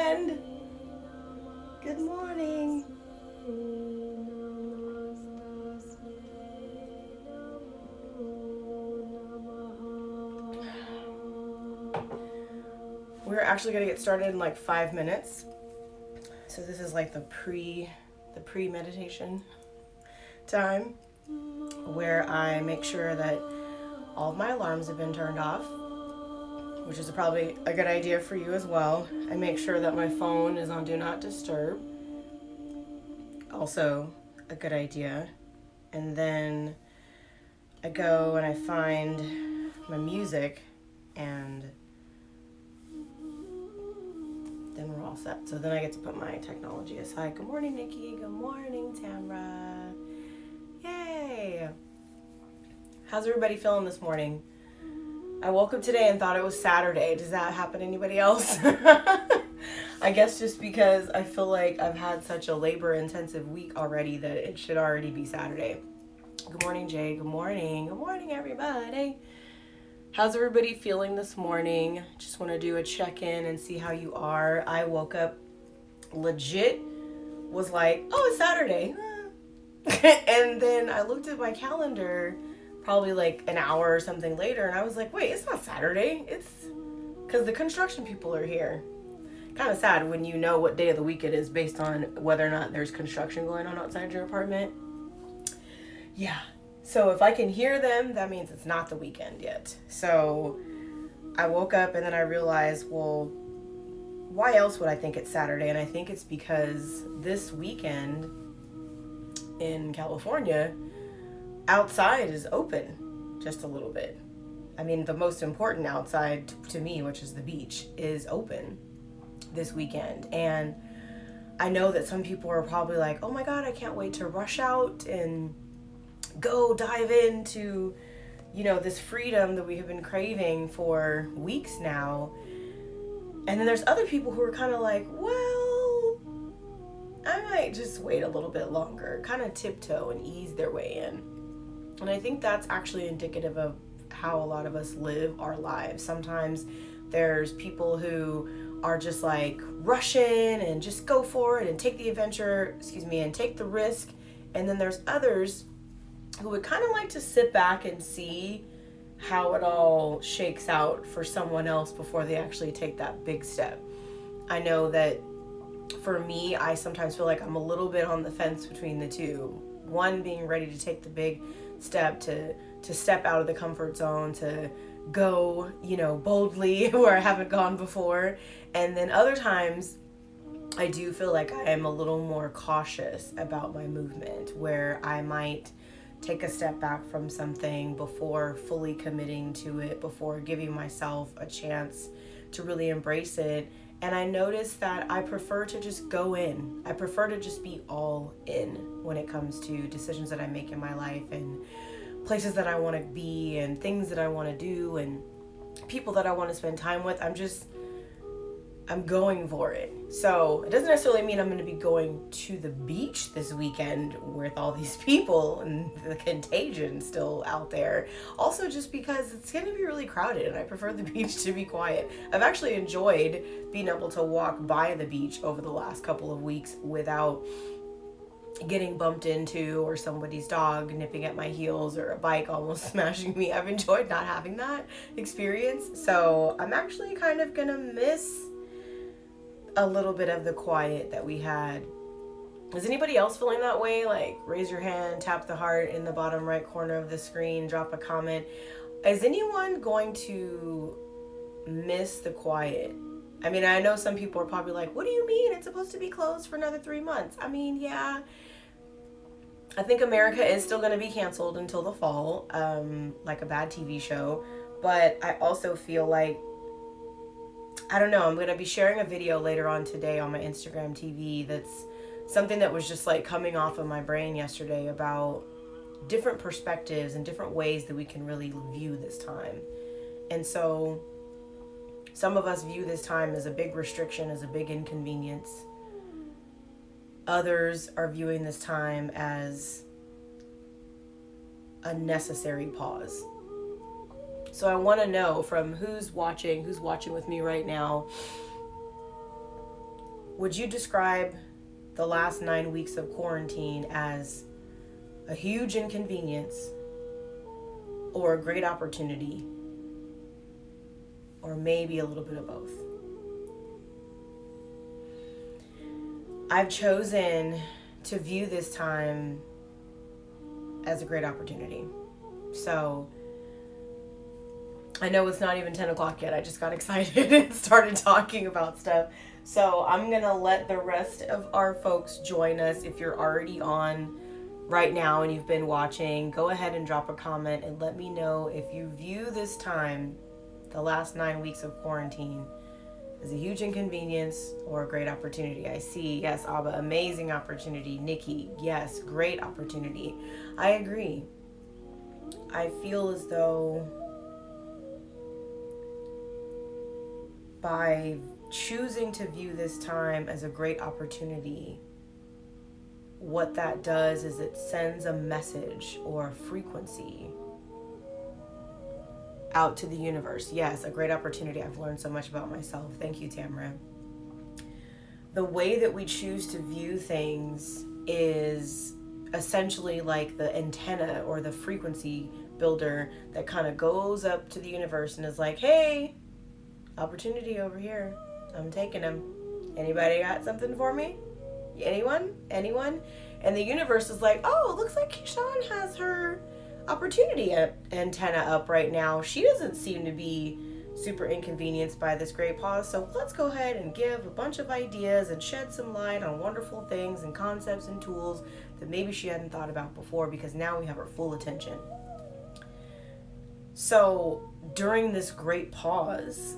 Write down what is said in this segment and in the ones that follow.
friend. Good morning. We're actually going to get started in like 5 minutes. So this is like the pre-meditation time where I make sure that all of my alarms have been turned off, which is probably a good idea for you as well. I make sure that my phone is on Do Not Disturb. Also a good idea. And then I go and I find my music, and then we're all set. So then I get to put my technology aside. Good morning, Nikki. Good morning, Tamra. Yay. How's everybody feeling this morning? I woke up today and thought it was Saturday. Does that happen to anybody else? I guess just because I feel like I've had such a labor-intensive week already that it should already be Saturday. Good morning, Jay. Good morning. Good morning, everybody. How's everybody feeling this morning? Just want to do a check-in and see how you are. I woke up legit, was like, oh, it's Saturday. And then I looked at my calendar probably like an hour or something later, and I was like, wait, it's not Saturday. It's because the construction people are here. Kind of sad when you know what day of the week it is based on whether or not there's construction going on outside your apartment. Yeah. So if I can hear them, that means it's not the weekend yet. So I woke up and then I realized, well, why else would I think it's Saturday? And I think it's because this weekend in California, outside is open just a little bit. I mean, the most important outside to me, which is the beach, is open this weekend. And I know that some people are probably like, oh my God, I can't wait to rush out and go dive into, this freedom that we have been craving for weeks now. And then there's other people who are kind of like, well, I might just wait a little bit longer, kind of tiptoe and ease their way in. And I think that's actually indicative of how a lot of us live our lives. Sometimes there's people who are just like rush in and just go for it and take the adventure, and take the risk. And then there's others who would kind of like to sit back and see how it all shakes out for someone else before they actually take that big step. I know that for me, I sometimes feel like I'm a little bit on the fence between the two. One, being ready to take the big step, to step out of the comfort zone, to go, boldly where I haven't gone before. And then other times, I do feel like I am a little more cautious about my movement, where I might take a step back from something before fully committing to it, before giving myself a chance to really embrace it. And I noticed that I prefer to just go in. I prefer to just be all in when it comes to decisions that I make in my life, and places that I want to be, and things that I want to do, and people that I want to spend time with. I'm going for it. So it doesn't necessarily mean I'm going to be going to the beach this weekend with all these people and the contagion still out there. Also, just because it's going to be really crowded and I prefer the beach to be quiet. I've actually enjoyed being able to walk by the beach over the last couple of weeks without getting bumped into, or somebody's dog nipping at my heels, or a bike almost smashing me. I've enjoyed not having that experience. So I'm actually kind of going to miss a little bit of the quiet that we had. Is anybody else feeling that way? Like, raise your hand, tap the heart in the bottom right corner of the screen, drop a comment. Is anyone going to miss the quiet? I mean, I know some people are probably like, what do you mean? It's supposed to be closed for another 3 months. I mean, yeah. I think America is still going to be canceled until the fall, like a bad TV show. But I also feel like, I don't know, I'm going to be sharing a video later on today on my Instagram TV that's something that was just like coming off of my brain yesterday about different perspectives and different ways that we can really view this time. And so some of us view this time as a big restriction, as a big inconvenience. Others are viewing this time as a necessary pause. So I want to know from who's watching with me right now, Would you describe the last 9 weeks of quarantine as a huge inconvenience or a great opportunity, or maybe a little bit of both? I've chosen to view this time as a great opportunity. So I know it's not even 10 o'clock yet. I just got excited and started talking about stuff. So I'm going to let the rest of our folks join us. If you're already on right now and you've been watching, go ahead and drop a comment and let me know if you view this time, the last 9 weeks of quarantine, as a huge inconvenience or a great opportunity. I see, yes, Abba, amazing opportunity. Nikki, yes, great opportunity. I agree. I feel as though by choosing to view this time as a great opportunity, what that does is it sends a message or a frequency out to the universe. Yes, a great opportunity. I've learned so much about myself. Thank you, Tamara. The way that we choose to view things is essentially like the antenna or the frequency builder that kind of goes up to the universe and is like, hey, opportunity over here. I'm taking them. Anybody got something for me? Anyone? And the universe is like, oh, it looks like Keyshawn has her opportunity antenna up right now. She doesn't seem to be super inconvenienced by this great pause. So let's go ahead and give a bunch of ideas and shed some light on wonderful things and concepts and tools that maybe she hadn't thought about before, because now we have her full attention. So during this great pause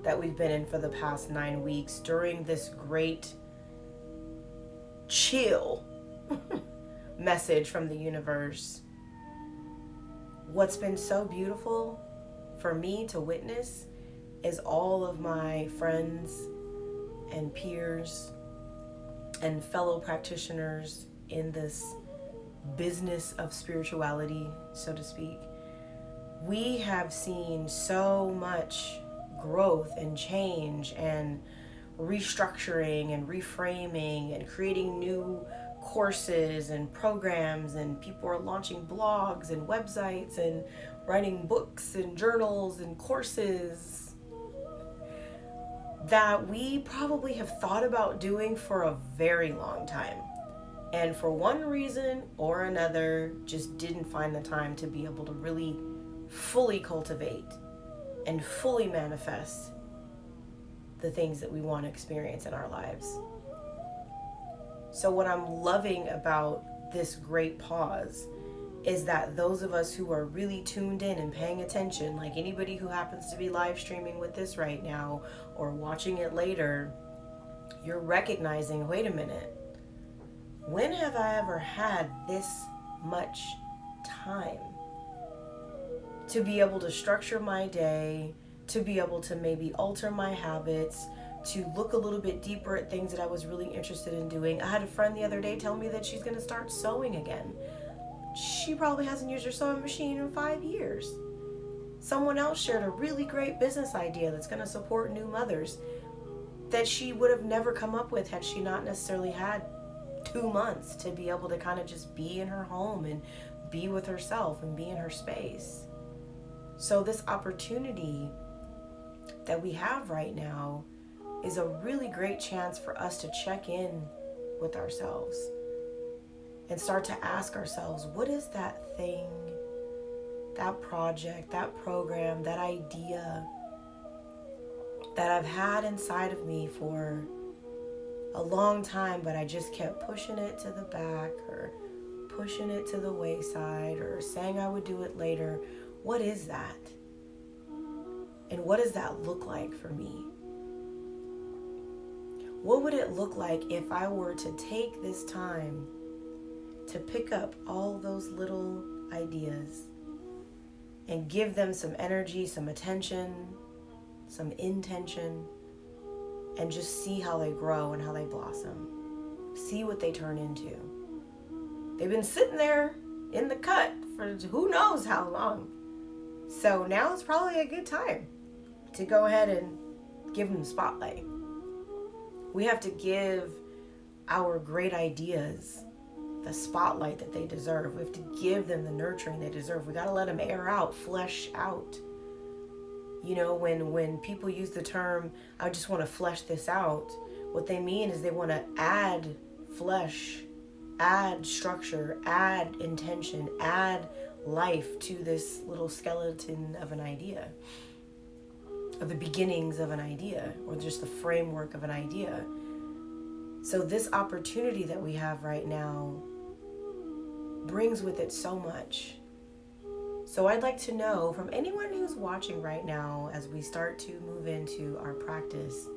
that we've been in for the past 9 weeks, during this great chill message from the universe, what's been so beautiful for me to witness is all of my friends and peers and fellow practitioners in this business of spirituality, so to speak. We have seen so much growth and change and restructuring and reframing and creating new courses and programs, and people are launching blogs and websites and writing books and journals and courses that we probably have thought about doing for a very long time, and for one reason or another just didn't find the time to be able to really fully cultivate and fully manifest the things that we want to experience in our lives. So what I'm loving about this great pause is that those of us who are really tuned in and paying attention, like anybody who happens to be live streaming with this right now or watching it later, you're recognizing, wait a minute, when have I ever had this much time to be able to structure my day, to be able to maybe alter my habits, to look a little bit deeper at things that I was really interested in doing. I had a friend the other day tell me that she's going to start sewing again. She probably hasn't used her sewing machine in 5 years. Someone else shared a really great business idea that's going to support new mothers that she would have never come up with had she not necessarily had 2 months to be able to kind of just be in her home and be with herself and be in her space. So this opportunity that we have right now is a really great chance for us to check in with ourselves and start to ask ourselves, what is that thing, that project, that program, that idea that I've had inside of me for a long time, but I just kept pushing it to the back or pushing it to the wayside or saying I would do it later. What is that? And what does that look like for me? What would it look like if I were to take this time to pick up all those little ideas and give them some energy, some attention, some intention, and just see how they grow and how they blossom. See what they turn into. They've been sitting there in the cut for who knows how long. So now is probably a good time to go ahead and give them the spotlight. We have to give our great ideas the spotlight that they deserve. We have to give them the nurturing they deserve. We got to let them air out, flesh out. You know, when people use the term, I just want to flesh this out, what they mean is they want to add flesh, add structure, add intention, add life to this little skeleton of an idea, of the beginnings of an idea, or just the framework of an idea. So this opportunity that we have right now brings with it so much. So I'd like to know from anyone who's watching right now, as we start to move into our practice,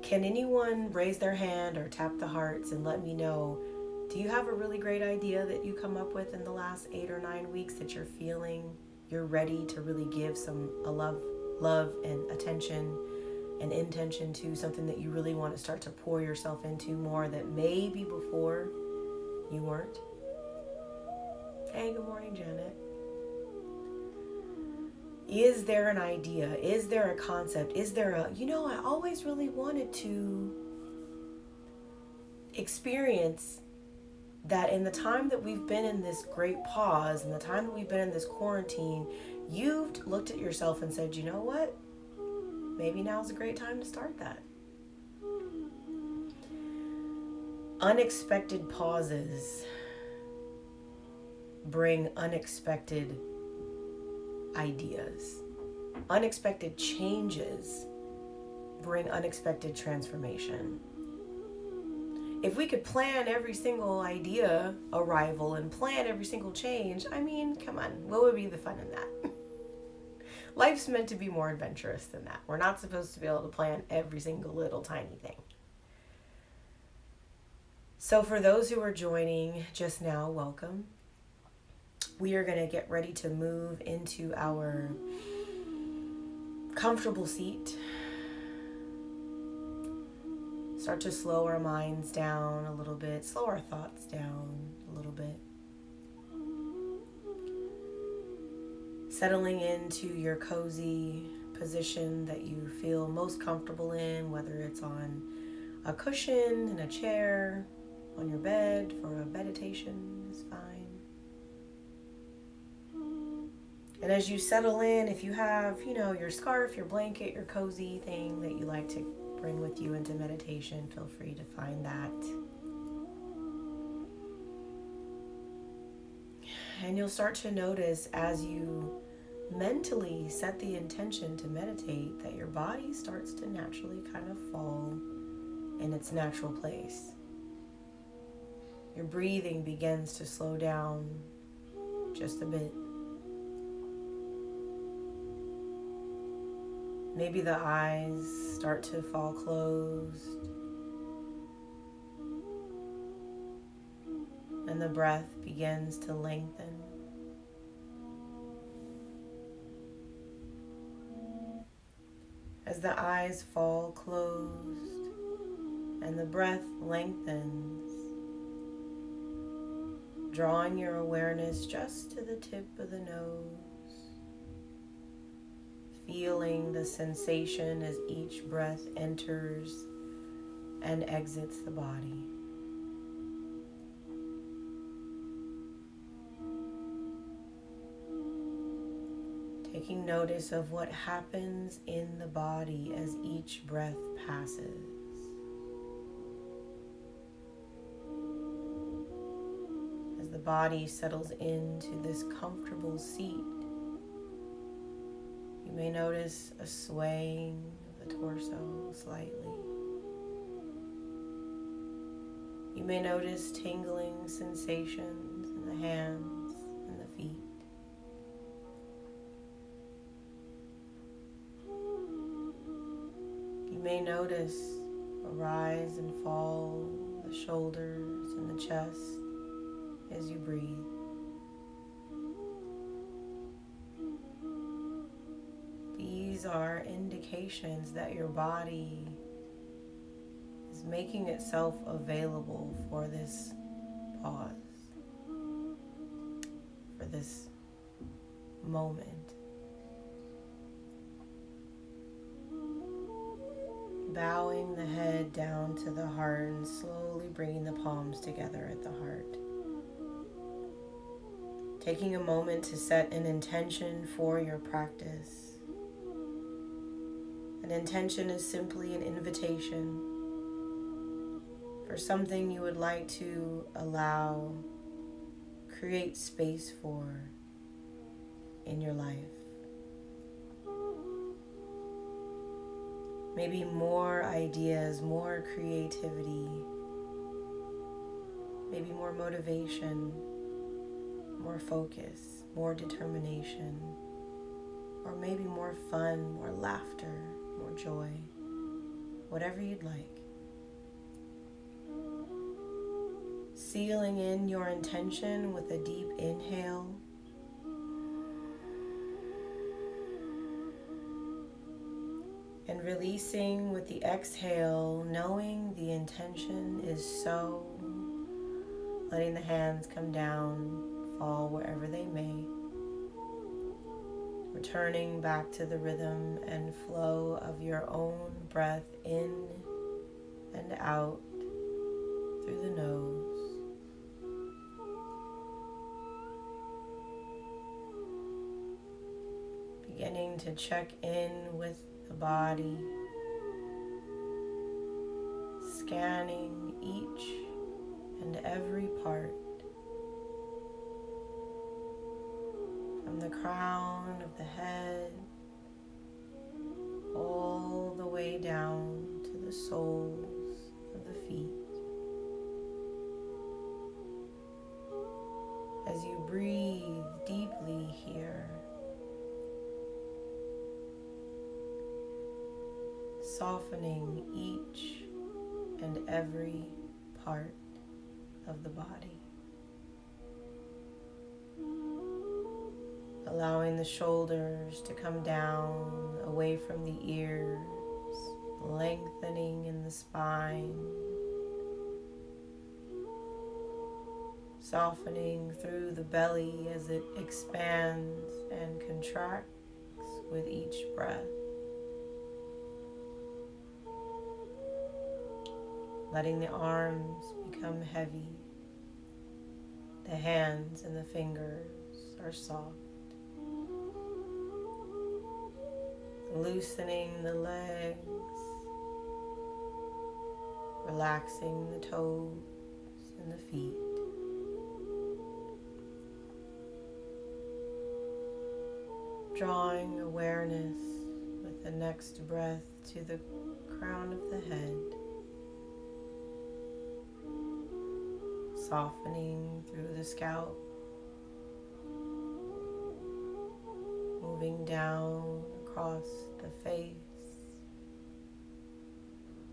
can anyone raise their hand or tap the hearts and let me know, do you have a really great idea that you come up with in the last 8 or 9 weeks that you're feeling you're ready to really give a love and attention and intention to, something that you really want to start to pour yourself into more that maybe before you weren't? Hey, good morning, Janet. Is there an idea? Is there a concept? Is there I always really wanted to experience that in the time that we've been in this great pause, and the time that we've been in this quarantine, you've looked at yourself and said, you know what? Maybe now's a great time to start that. Unexpected pauses bring unexpected ideas. Unexpected changes bring unexpected transformation. If we could plan every single idea arrival and plan every single change, I mean, come on, what would be the fun in that? Life's meant to be more adventurous than that. We're not supposed to be able to plan every single little tiny thing. So for those who are joining just now, welcome. We are going to get ready to move into our comfortable seat. Start to slow our minds down a little bit, slow our thoughts down a little bit. Settling into your cozy position that you feel most comfortable in, whether it's on a cushion, in a chair, on your bed for a meditation is fine. And as you settle in, if you have, your scarf, your blanket, your cozy thing that you like to bring with you into meditation, feel free to find that. And you'll start to notice as you mentally set the intention to meditate that your body starts to naturally kind of fall in its natural place. Your breathing begins to slow down just a bit. Maybe the eyes start to fall closed. And the breath begins to lengthen. As the eyes fall closed and the breath lengthens, drawing your awareness just to the tip of the nose. Feeling the sensation as each breath enters and exits the body. Taking notice of what happens in the body as each breath passes. As the body settles into this comfortable seat, you may notice a swaying of the torso slightly. You may notice tingling sensations in the hands and the feet. You may notice a rise and fall of the shoulders and the chest as you breathe. These are indications that your body is making itself available for this pause, for this moment. Bowing the head down to the heart and slowly bringing the palms together at the heart. Taking a moment to set an intention for your practice. An intention is simply an invitation for something you would like to allow, create space for in your life. Maybe more ideas, more creativity, maybe more motivation, more focus, more determination, or maybe more fun, more laughter, more joy, whatever you'd like. Sealing in your intention with a deep inhale. And releasing with the exhale, knowing the intention is so. Letting the hands come down, fall wherever they may. Returning back to the rhythm and flow of your own breath in and out through the nose. Beginning to check in with the body, scanning each and every part, from the crown of the head all the way down to the soles of the feet. As you breathe deeply here, softening each and every part of the body. Allowing the shoulders to come down away from the ears, lengthening in the spine, softening through the belly as it expands and contracts with each breath. Letting the arms become heavy. The hands and the fingers are soft. Loosening the legs. Relaxing the toes and the feet. Drawing awareness with the next breath to the crown of the head. Softening through the scalp, moving down across the face,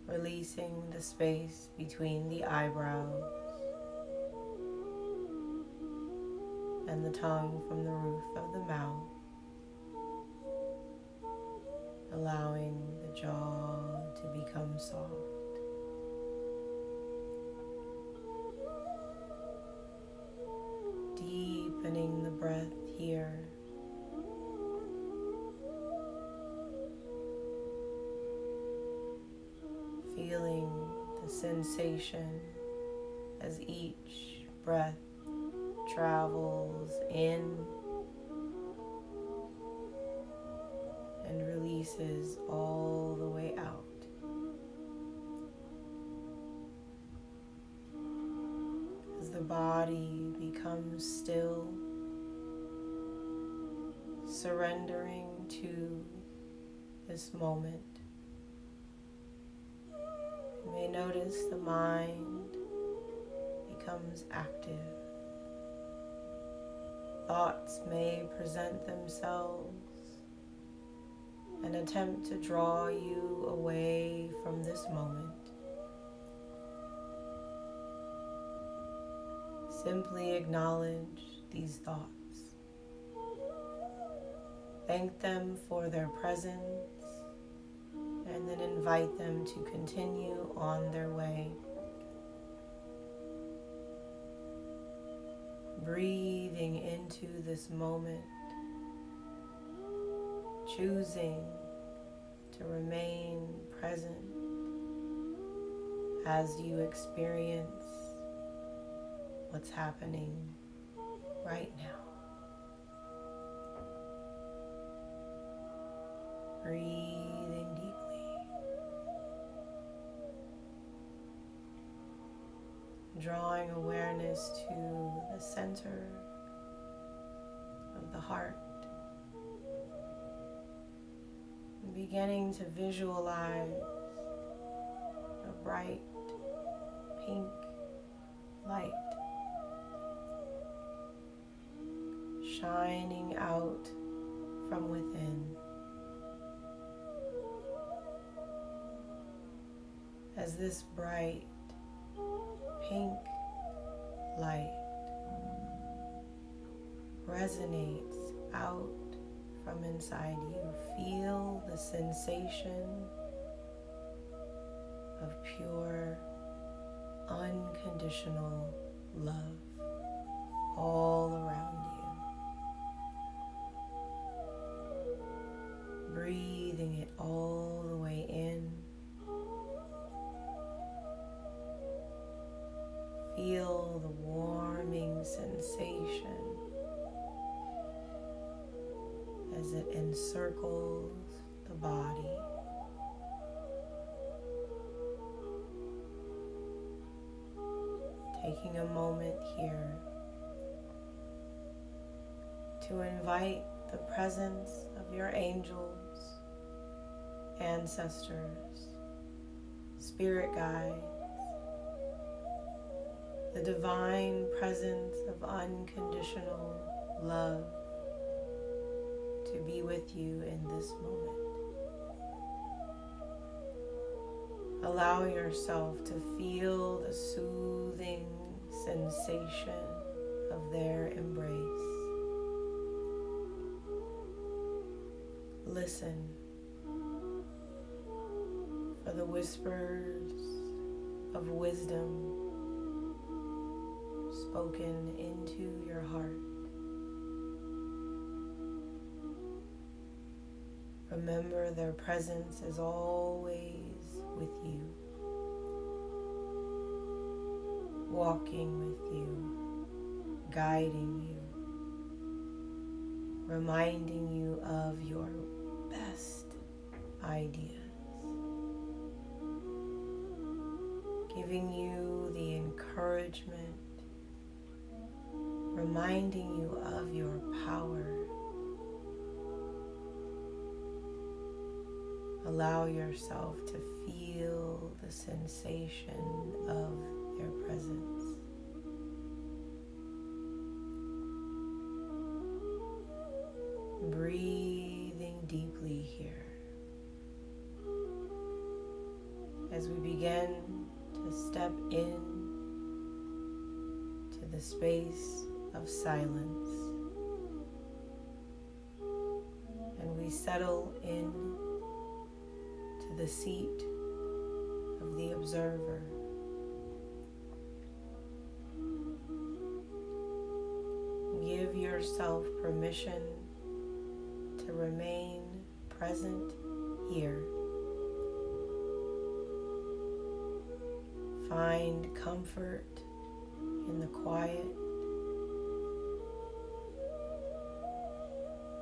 releasing the space between the eyebrows and the tongue from the roof of the mouth, allowing the jaw to become soft. Deepening the breath here. Feeling the sensation as each breath travels in and releases all the way out. As the body becomes still, surrendering to this moment. You may notice the mind becomes active. Thoughts may present themselves and attempt to draw you away from this moment. Simply acknowledge these thoughts. Thank them for their presence, and then invite them to continue on their way. Breathing into this moment, choosing to remain present as you experience what's happening right now. Breathing deeply. Drawing awareness to the center of the heart. And beginning to visualize a bright pink light shining out from within. As this bright pink light resonates out from inside you, feel the sensation of pure, unconditional love all around you. Breathing it all the way in. Feel the warming sensation as it encircles the body. Taking a moment here to invite the presence of your angels, ancestors, spirit guides, the divine presence of unconditional love to be with you in this moment. Allow yourself to feel the soothing sensation of their embrace. Listen for the whispers of wisdom spoken into your heart. Remember, their presence is always with you, walking with you, guiding you, reminding you of your best ideas, giving you the encouragement, reminding you of your power. Allow yourself to feel the sensation of their presence. Breathing deeply here as we begin to step in to the space of silence, and we settle in to the seat of the observer. Give yourself permission to remain present here. Find comfort in the quiet.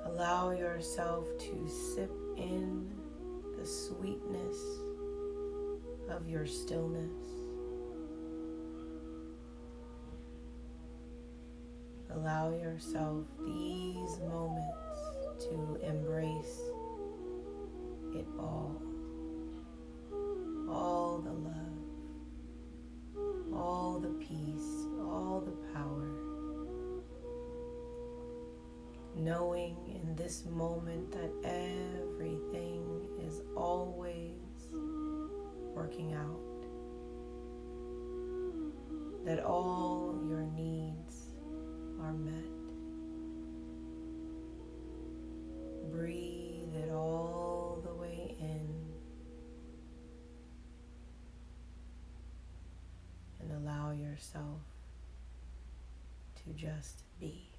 Allow yourself to sip in the sweetness of your stillness. Allow yourself these moments to embrace it all. All the love, all the peace, all the power. Knowing in this moment that everything is always working out. That all your needs are met. Breathe it all the way in and allow yourself to just be.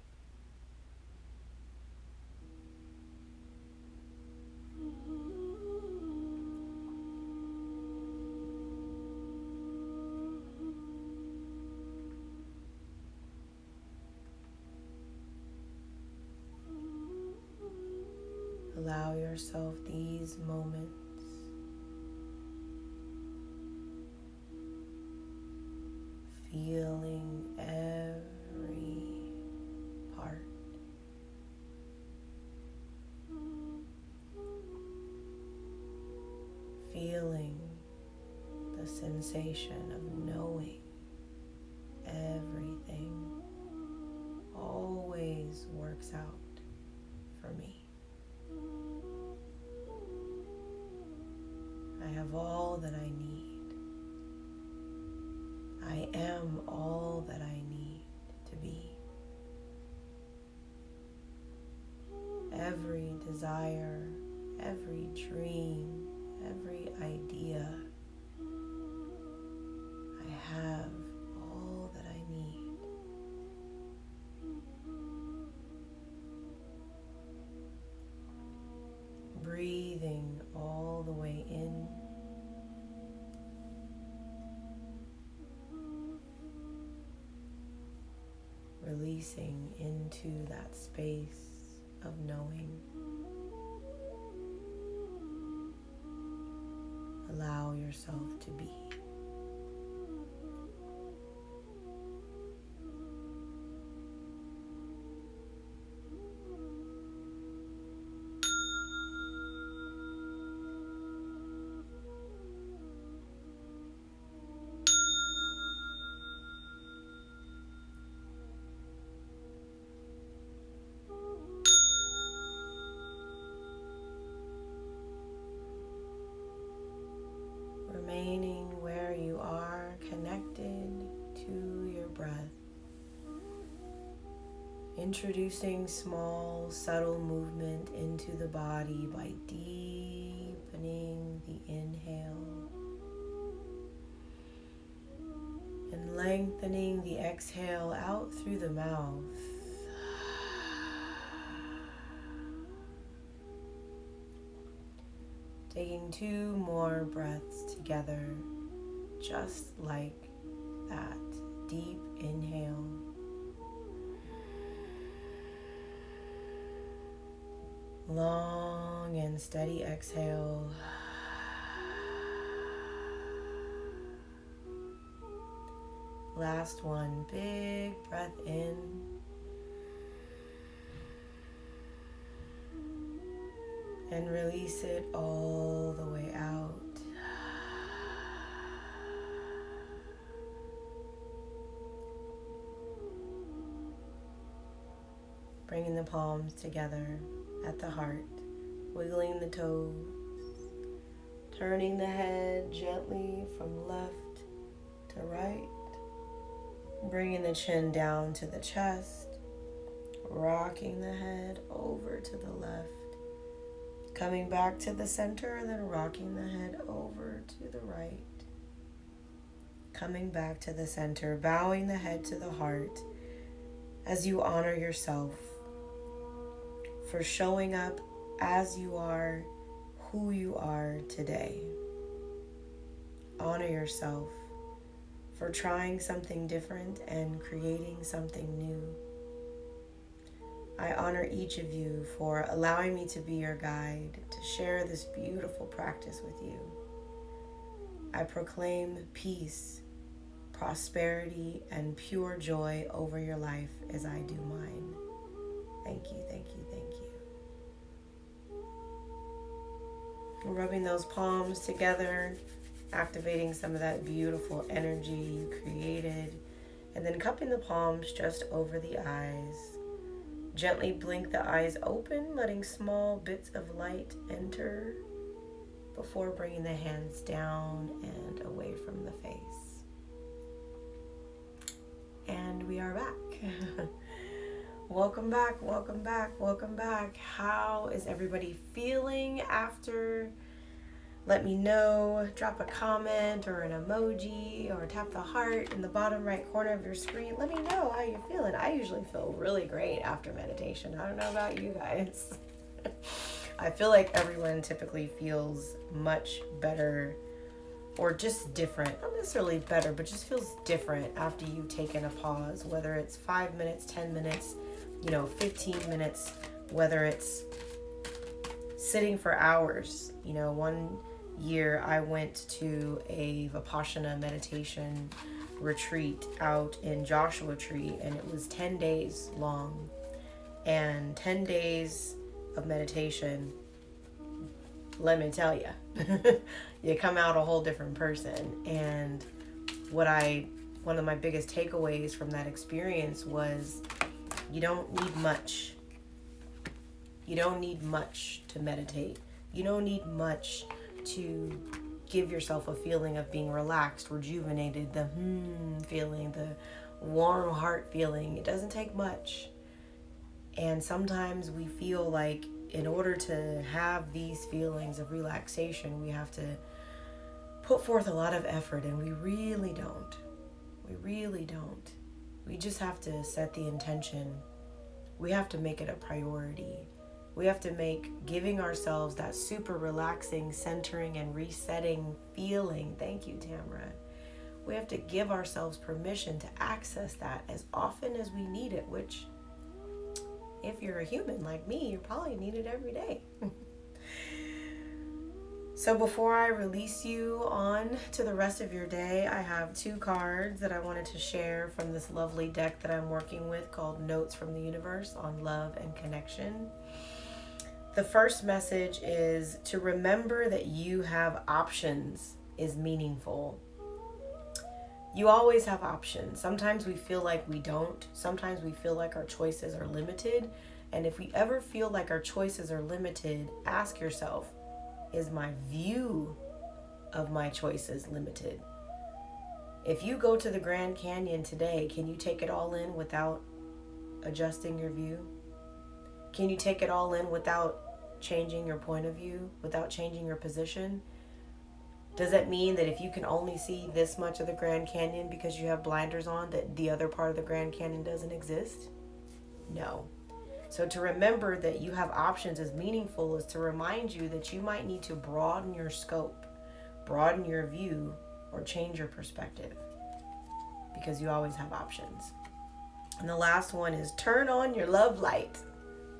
Allow yourself these moments. Feeling every part. Feeling the sensation of knowing everything always works out for me. I have all that I need. I am all that I need to be. Every desire, every dream, every idea, I have all that I need. Breathing all the way in. Releasing into that space of knowing. Allow yourself to be. Remaining where you are, connected to your breath. Introducing small, subtle movement into the body by deepening the inhale and lengthening the exhale out through the mouth. Taking 2 more breaths together, just like that. Deep inhale. Long and steady exhale. Last one, big breath in. And release it all the way out. Bringing the palms together at the heart, wiggling the toes, turning the head gently from left to right, bringing the chin down to the chest, rocking the head over to the left, coming back to the center and then rocking the head over to the right. Coming back to the center, bowing the head to the heart as you honor yourself for showing up as you are, who you are today. Honor yourself for trying something different and creating something new. I honor each of you for allowing me to be your guide, to share this beautiful practice with you. I proclaim peace, prosperity, and pure joy over your life as I do mine. Thank you, thank you, thank you. Rubbing those palms together, activating some of that beautiful energy you created, and then cupping the palms just over the eyes. Gently blink the eyes open, letting small bits of light enter before bringing the hands down and away from the face. And we are back. Welcome back, welcome back, welcome back. How is everybody feeling after? Let me know. Drop a comment or an emoji or tap the heart in the bottom right corner of your screen. Let me know how you're feeling. I usually feel really great after meditation. I don't know about you guys. I feel like everyone typically feels much better or just different. Not necessarily better, but just feels different after you've taken a pause, whether it's 5 minutes, 10 minutes, 15 minutes, whether it's sitting for hours. You know, one year I went to a Vipassana meditation retreat out in Joshua Tree, and it was 10 days long. And 10 days of meditation, let me tell you, you come out a whole different person. And one of my biggest takeaways from that experience was you don't need much. You don't need much to meditate. You don't need much to give yourself a feeling of being relaxed, rejuvenated, the feeling, the warm heart feeling. It doesn't take much. And sometimes we feel like in order to have these feelings of relaxation, we have to put forth a lot of effort, and we really don't. We really don't. We just have to set the intention. We have to make it a priority. We have to make giving ourselves that super relaxing, centering, and resetting feeling. Thank you, Tamra. We have to give ourselves permission to access that as often as we need it, which, if you're a human like me, you probably need it every day. So before I release you on to the rest of your day, I have 2 cards that I wanted to share from this lovely deck that I'm working with called Notes from the Universe on Love and Connection. The first message is to remember that you have options is meaningful. You always have options. Sometimes we feel like we don't. Sometimes we feel like our choices are limited. And if we ever feel like our choices are limited, ask yourself, is my view of my choices limited? If you go to the Grand Canyon today, can you take it all in without adjusting your view? Can you take it all in without changing your point of view, without changing your position? Does that mean that if you can only see this much of the Grand Canyon because you have blinders on, that the other part of the Grand Canyon doesn't exist? No. So to remember that you have options is meaningful is to remind you that you might need to broaden your scope, broaden your view, or change your perspective, because you always have options. And the last one is turn on your love light.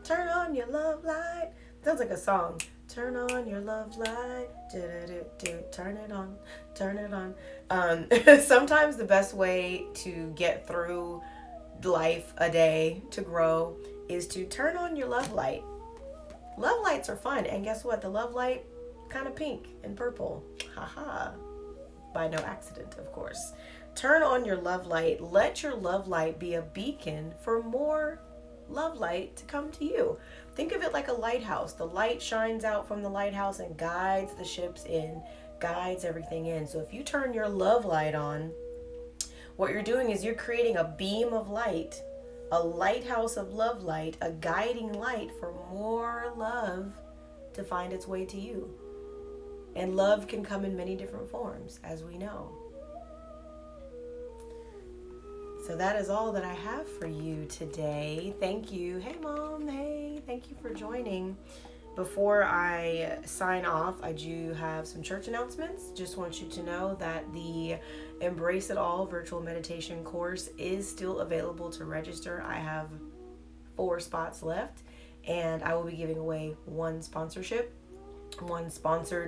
Turn on your love light. Sounds like a song. Turn on your love light. Turn it on. Turn it on. Sometimes the best way to get through life a day, to grow, is to turn on your love light. Love lights are fun. And guess what? The love light, kind of pink and purple. Haha. By no accident, of course. Turn on your love light. Let your love light be a beacon for more love light to come to you. Think of it like a lighthouse. The light shines out from the lighthouse and guides the ships in, guides everything in. So if you turn your love light on, what you're doing is you're creating a beam of light, a lighthouse of love light, a guiding light for more love to find its way to you. And love can come in many different forms, as we know. So that is all that I have for you today. Thank you. Hey, Mom. Hey, thank you for joining. Before I sign off, I do have some church announcements. Just want you to know that the Embrace It All virtual meditation course is still available to register. I have 4 spots left, and I will be giving away one sponsored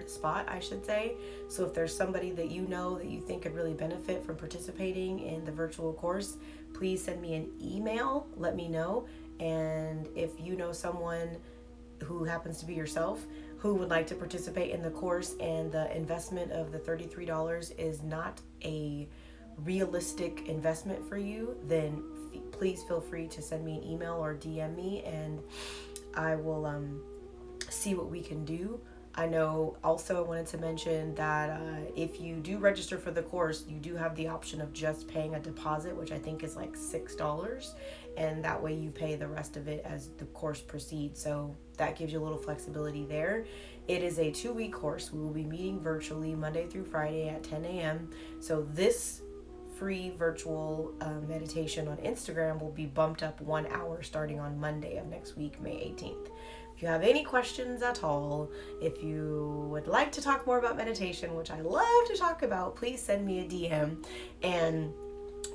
spot, I should say. So if there's somebody that you know that you think could really benefit from participating in the virtual course, please send me an email, let me know. And if you know someone who happens to be yourself who would like to participate in the course and the investment of the $33 is not a realistic investment for you, then please feel free to send me an email or DM me, and I will see what we can do. I know also I wanted to mention that if you do register for the course, you do have the option of just paying a deposit, which I think is like $6, and that way you pay the rest of it as the course proceeds. So that gives you a little flexibility there. It is a 2-week course. We will be meeting virtually Monday through Friday at 10 a.m. So this free virtual meditation on Instagram will be bumped up 1 hour starting on Monday of next week, May 18th. If you have any questions at all, if you would like to talk more about meditation, which I love to talk about, please send me a DM and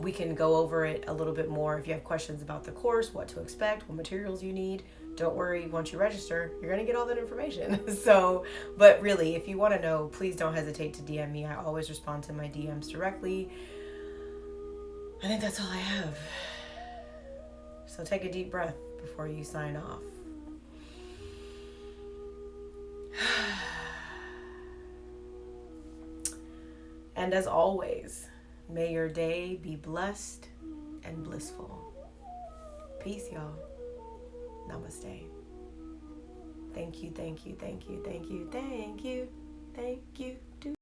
we can go over it a little bit more. If you have questions about the course, what to expect, what materials you need, don't worry, once you register, you're going to get all that information. So, but really, if you want to know, please don't hesitate to DM me. I always respond to my DMs directly. I think that's all I have. So take a deep breath before you sign off. And as always, may your day be blessed and blissful. Peace, y'all. Namaste. Thank you, thank you, thank you, thank you, thank you, thank you.